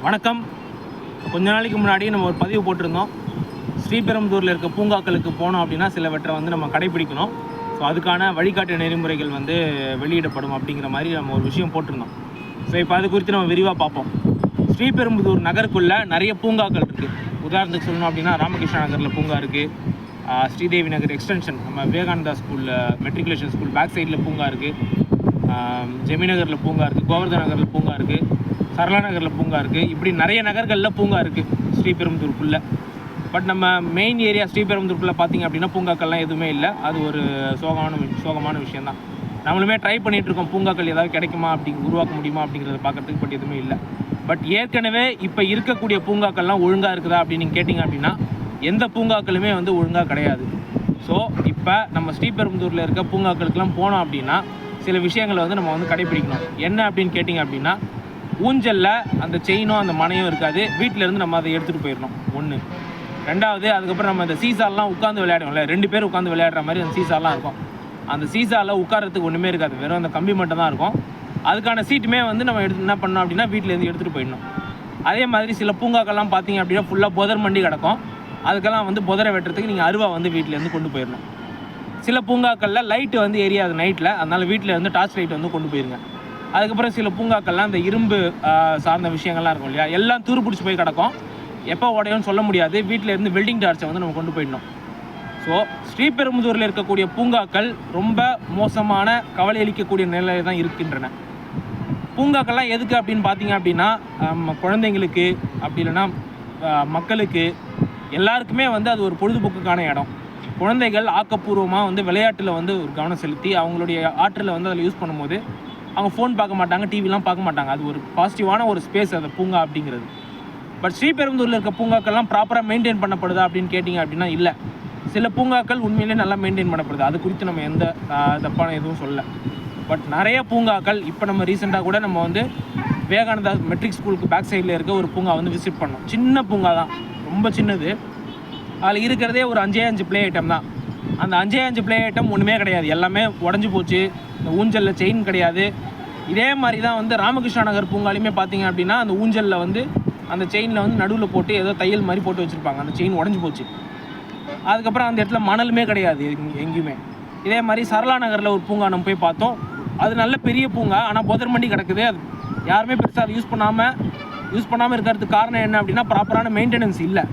வணக்கம். கொஞ்ச நாளைக்கு முன்னாடி நம்ம ஒரு பதிவு போட்டிருந்தோம். ஸ்ரீபெரும்புதூரில் இருக்க பூங்காக்களுக்கு போனோம் அப்படின்னா சிலவற்றை வந்து நம்ம கடைப்பிடிக்கணும். ஸோ அதுக்கான வழிகாட்டு நெறிமுறைகள் வந்து வெளியிடப்படும் அப்படிங்கிற மாதிரி நம்ம ஒரு விஷயம் போட்டிருந்தோம். ஸோ இப்போ அது குறித்து நம்ம விரிவாக பார்ப்போம். ஸ்ரீபெரும்புதூர் நகருக்குள்ளே நிறைய பூங்காக்கள் இருக்குது. உதாரணத்துக்கு சொல்லணும் அப்படின்னா ராமகிருஷ்ணா நகரில் பூங்கா இருக்குது, ஸ்ரீதேவி நகர் எக்ஸ்டென்ஷன் நம்ம விவேகானந்தா ஸ்கூலில் மெட்ரிகுலேஷன் ஸ்கூல் பேக் சைடில் பூங்கா இருக்குது, ஜெமி நகரில் பூங்கா இருக்குது, கோவர்தன நகரில் பூங்கா இருக்குது, சரளா நகரில் பூங்கா இருக்குது. இப்படி நிறைய நகர்களில் பூங்கா இருக்குது ஸ்ரீபெரும்புதூருக்குள்ளே. பட் நம்ம மெயின் ஏரியா ஸ்ரீபெரும்புதூருக்குள்ளே பார்த்திங்க அப்படின்னா பூங்காக்கள்லாம் எதுவுமே இல்லை. அது ஒரு சோகமான விஷயந்தான். நம்மளுமே ட்ரை பண்ணிகிட்ருக்கோம் பூங்காக்கள் ஏதாவது கிடைக்குமா உருவாக்க முடியுமா அப்படிங்கிறத பார்க்குறதுக்கு. பட் எதுவுமே இல்லை. பட் ஏற்கனவே இப்போ இருக்கக்கூடிய பூங்காக்கள்லாம் ஒழுங்காக இருக்குதா அப்படின்னு நீங்கள் கேட்டிங்க அப்படின்னா எந்த பூங்காக்களுமே வந்து ஒழுங்காக கிடையாது. ஸோ இப்போ நம்ம ஸ்ரீபெரும்புதூரில் இருக்க பூங்காக்களுக்கெல்லாம் போனோம் அப்படின்னா சில விஷயங்களை வந்து நம்ம வந்து கடைப்பிடிக்கணும். என்ன அப்படின்னு கேட்டிங்க அப்படின்னா, ஊஞ்சலில் அந்த செயினோ அந்த மனையும் இருக்காது. வீட்டிலேருந்து நம்ம அதை எடுத்துகிட்டு போயிடணும். ஒன்று. ரெண்டாவது, அதுக்கப்புறம் நம்ம அந்த சீசாலாம் உட்காந்து விளையாடுவோம்ல, 2 பேர் உட்காந்து விளையாடுற மாதிரி அந்த சீசாலாம் இருக்கும். அந்த சீசாவில் உட்காரத்துக்கு ஒன்றுமே இருக்காது, வெறும் அந்த கம்பி மட்டும் தான் இருக்கும். அதுக்கான சீட்டுமே வந்து நம்ம என்ன பண்ணோம் அப்படின்னா வீட்டிலேருந்து எடுத்துகிட்டு போயிடணும். அதே மாதிரி சில பூங்காக்கள்லாம் பார்த்தீங்க அப்படின்னா ஃபுல்லாக புதர் மண்டி கிடக்கும். அதுக்கெல்லாம் வந்து புதரை வெட்டுறதுக்கு நீங்கள் அருவா வந்து வீட்டிலேருந்து கொண்டு போயிடணும். சில பூங்காக்களில் லைட்டு வந்து எரியாது நைட்டில், அதனால் வீட்டில் இருந்து டார்ச் லைட் வந்து கொண்டு போயிருங்க. அதுக்கப்புறம் சில பூங்காக்கள்லாம் இந்த இரும்பு சார்ந்த விஷயங்கள்லாம் இருக்கும் இல்லையா, எல்லாம் துரு பிடிச்சி போய் கிடக்கும். எப்போ உடையும்னு சொல்ல முடியாது. வீட்டில் இருந்து வெல்டிங் டார்ச்சை வந்து நம்ம கொண்டு போயிடணும். ஸோ ஸ்ரீபெரும்புதூரில் இருக்கக்கூடிய பூங்காக்கள் ரொம்ப மோசமான கவலை அளிக்கக்கூடிய நிலையில் தான் இருக்கின்றன. பூங்காக்கள்லாம் எதுக்கு அப்படின்னு பார்த்தீங்க அப்படின்னா குழந்தைங்களுக்கு அப்படி இல்லைன்னா மக்களுக்கு எல்லாருக்குமே வந்து அது ஒரு பொழுதுபோக்குக்கான இடம். குழந்தைகள் ஆக்கப்பூர்வமாக வந்து விளையாட்டில் வந்து ஒரு கவனம் செலுத்தி அவங்களுடைய ஆற்றலை வந்து அதில் யூஸ் பண்ணும்போது அவங்க ஃபோன் பார்க்க மாட்டாங்க, டிவிலாம் பார்க்க மாட்டாங்க. அது ஒரு பாசிட்டிவான ஒரு ஸ்பேஸ் அந்த பூங்கா அப்படிங்கிறது. பட் ஸ்ரீபெரும்புதூரில் இருக்க பூங்காக்கள்லாம் ப்ராப்பராக மெயின்டைன் பண்ணப்படுதா அப்படின்னு கேட்டிங்க அப்படின்னா இல்லை. சில பூங்காக்கள் உண்மையிலே நல்லா மெயின்டைன் பண்ணப்படுது. அது குறித்து நம்ம எந்த தப்பான எதுவும் சொல்லலை. பட் நிறைய பூங்காக்கள் இப்போ நம்ம ரீசெண்டாக கூட நம்ம வந்து விவேகானந்தா மெட்ரிக் ஸ்கூலுக்கு பேக் சைடில் இருக்க ஒரு பூங்கா வந்து விசிட் பண்ணோம். சின்ன பூங்கா தான், ரொம்ப சின்னது. அதில் இருக்கிறதே ஒரு 5 ப்ளே ஐட்டம் தான். அந்த 5 ப்ளே ஐட்டம் ஒன்றுமே கிடையாது, எல்லாமே உடஞ்சி போச்சு. இந்த ஊஞ்சலில் செயின் கிடையாது. இதே மாதிரி தான் வந்து ராமகிருஷ்ணா நகர் பூங்காலையுமே பார்த்தீங்க அப்படின்னா அந்த ஊஞ்சலில் வந்து அந்த செயினில் வந்து நடுவில் போட்டு ஏதோ தையல் மாதிரி போட்டு வச்சுருப்பாங்க. அந்த செயின் உடஞ்சி போச்சு. அதுக்கப்புறம் அந்த இடத்துல மணலுமே கிடையாது எங்கேயுமே. இதே மாதிரி சரளா நகரில் ஒரு பூங்கா நம்ம போய் பார்த்தோம். அது நல்ல பெரிய பூங்கா, ஆனால் புதர் மண்டி கிடக்குது. அது யாருமே பெருசாக அதை யூஸ் பண்ணாமல் இருக்கிறதுக்கு காரணம் என்ன அப்படின்னா ப்ராப்பரான மெயின்டெனன்ஸ் இல்லை.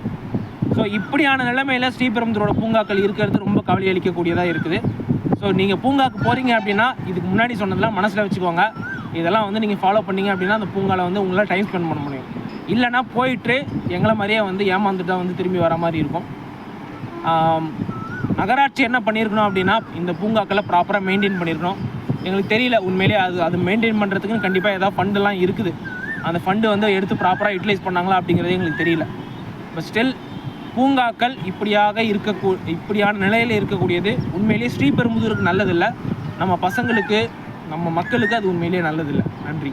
ஸோ இப்படியான நிலைமையில் ஸ்ரீபெரும்புதூரோட பூங்காக்கள் இருக்கிறது ரொம்ப கவலை அளிக்கக்கூடியதாக இருக்குது. ஸோ நீங்கள் பூங்காவுக்கு போகிறீங்க அப்படின்னா இதுக்கு முன்னாடி சொன்னதெல்லாம் மனசில் வச்சுக்கோங்க. இதெல்லாம் வந்து நீங்கள் ஃபாலோ பண்ணிங்க அப்படின்னா அந்த பூங்காவில் வந்து உங்களால் டைம் ஸ்பெண்ட் பண்ண முடியும். இல்லைனா போயிட்டு எங்களை மாதிரியே வந்து ஏமாந்துட்டு தான் வந்து திரும்பி வர மாதிரி இருக்கும். நகராட்சி என்ன பண்ணியிருக்கணும் அப்படின்னா இந்த பூங்காக்களை ப்ராப்பராக மெயின்டைன் பண்ணியிருக்கணும். எங்களுக்கு தெரியல உண்மையிலே அது மெயின்டைன் பண்ணுறதுக்குன்னு கண்டிப்பாக ஏதாவது ஃபண்டெல்லாம் இருக்குது. அந்த ஃபண்டு வந்து எடுத்து ப்ராப்பராக யூட்டிலைஸ் பண்ணாங்களா அப்படிங்கிறது எங்களுக்கு தெரியல. பட் ஸ்டில் பூங்காக்கள் இப்படியான நிலையில் இருக்கக்கூடியது உண்மையிலேயே ஸ்ரீபெரும்புதூருக்கு நல்லதில்லை. நம்ம பசங்களுக்கு நம்ம மக்களுக்கு அது உண்மையிலேயே நல்லதில்லை. நன்றி.